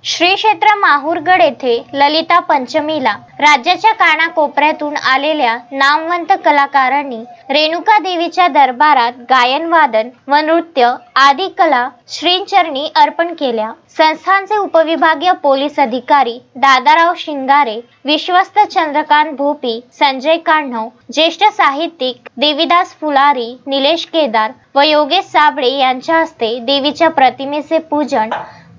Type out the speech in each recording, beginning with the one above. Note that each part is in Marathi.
श्री क्षेत्र माहूरगड येथे ललिता पंचमीला राज्याच्या कानाकोपऱ्यातून आलेल्या नामवंत कलाकारांनी रेणुका देवीच्या दरबारात गायन वादन व नृत्य आदी कला श्रींचरणी अर्पण केल्या। संस्थानचे उपविभागीय पोलीस अधिकारी दादाराव शिंगारे, विश्वस्त चंद्रकांत भोपी, संजय कान्हव, ज्येष्ठ साहित्यिक देवीदास फुलारी, निलेश केदार व योगेश साबळे यांच्या हस्ते देवीच्या प्रतिमेचे पूजन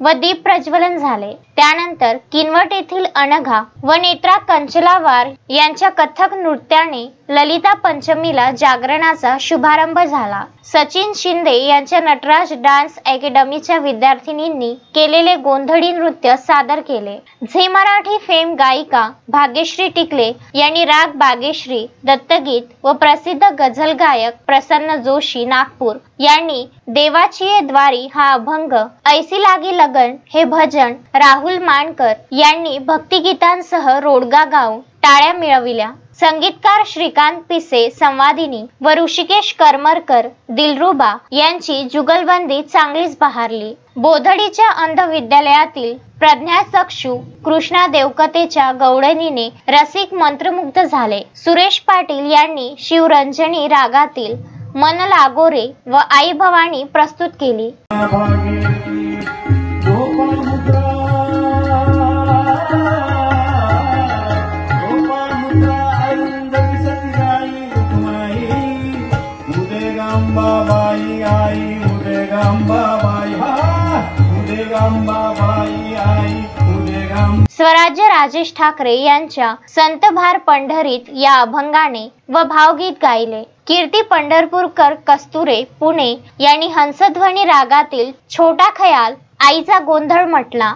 व दीप प्रज्वलन झाले। त्यानंतर किनवट येथील अनघा व नेत्रा कंचलावार यांच्या कथक नृत्याने ललिता पंचमीला जागरणाचा शुभारंभ झाला। सचिन शिंदे यांच्या नटराज डान्स अकॅडमीच्या विद्यार्थिनींनी केलेले गोंधळी नृत्य सादर केले। झी मराठी फेम गायिका भाग्यश्री टिकले यांनी राग बागेश्री, दत्तगीत व प्रसिद्ध गझल गायक प्रसन्न जोशी नागपूर यांनी देवाची द्वारी हा अभंग, ऐसी लागी लगन हे भजन, राहुल मानकर यांनी भक्तिगीतांसह रोडगा गाऊन टाळ्या मिळविल्या। संगीतकार श्रीकांत पिसे संवादिनी व ऋषिकेश करमरकर दिलरुबा यांची जुगलबंदी चांगलीच बहारली। बोधडीच्या अंध विद्यालयातील प्रज्ञाचक्षू कृष्णा देवकतेच्या गवळणीने रसिक मंत्रमुग्ध झाले। सुरेश पाटील यांनी शिवरंजनी रागातील मन लागोरे व आई भवानी प्रस्तुत केली। स्वराज्य राजेश ठाकरे यांच्या संतभार पंढरीत या अभंगाने व भावगीत गायले। कीर्ती पंढरपूरकर कस्तुरे पुणे यांनी हंसध्वनी रागातील छोटा खयाल आईचा गोंधळ म्हटला।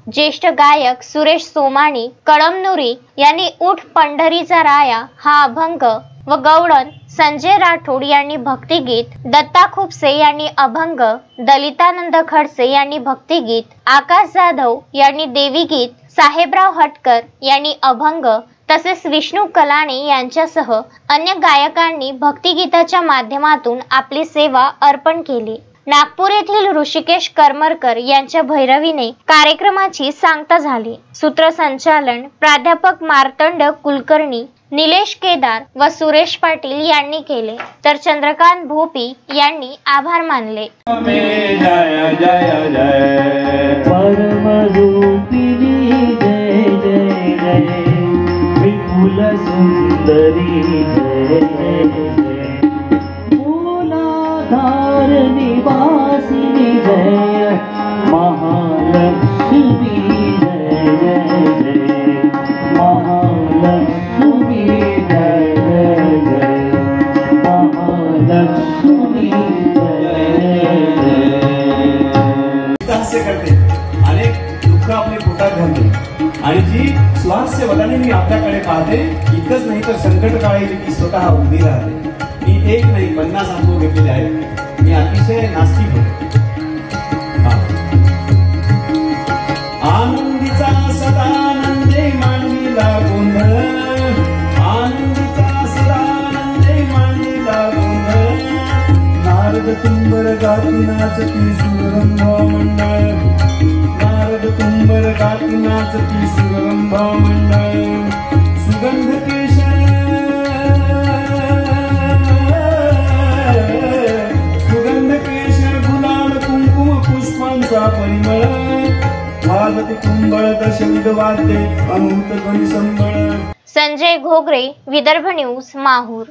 ज्येष्ठ गायक सुरेश सोमाणी कळमनुरी यांनी उठ पंढरीचा राया हा अभंग व गवळण, संजय राठोड यांनी भक्तिगीत, दत्ता खुपसे यांनी अभंग, दलितानंद खडसे यांनी भक्तिगीत, आकाश जाधव यांनी देवीगीत, साहेबराव हटकर यांनी अभंग तसेच विष्णू कलाणे यांच्यासह अन्य गायकांनी भक्तिगीताच्या माध्यमातून आपली सेवा अर्पण केली। नागपूर येथील ऋषिकेश करमरकर यांच्या भैरवीने कार्यक्रमाची सांगता झाली। सूत्रसंचालन प्राध्यापक मार्तंड कुलकर्णी, निलेश केदार व सुरेश पाटील यांनी केले, तर चंद्रकांत भोपी यांनी आभार मानले। जय जय जय परमरूपिणी जय जय जय विपुल सुंदरी जय जय मूलाधार निवासिनी जय महालक्ष्मी जय जय जय महालक्ष्मी जय जय जय महालक्ष्मी जय हास्य करते, अनेक दुःख आपले पोटात घालते आणि जी स्वास्थ्य वदाने आपल्याकडे पाहते। इतकंच नाही तर संकट काळी ती स्वतः उभी राहते। मी एक नाही 50 अनुभव घेतलेले आहेत। मी अतिशय नास्तिक होतो। आनंदीचा सदानंदे मांडीला गोंधळ, आनंदीचा सदानंदे मांडीला गोंधळ, नारद तुंबर गाती नाचती सुररंभा मंडळ, नारद तुंबर गाती नाचती सुररंभा मंडळ, सुगंध केशर गुलाल कुंकुम पुष्पांचा परिमळ, वाजते कुंभळ दशविध वाद्ये अनूत ध्वनी संबळ। संजय घोगरे, विदर्भ न्यूज, माहूर।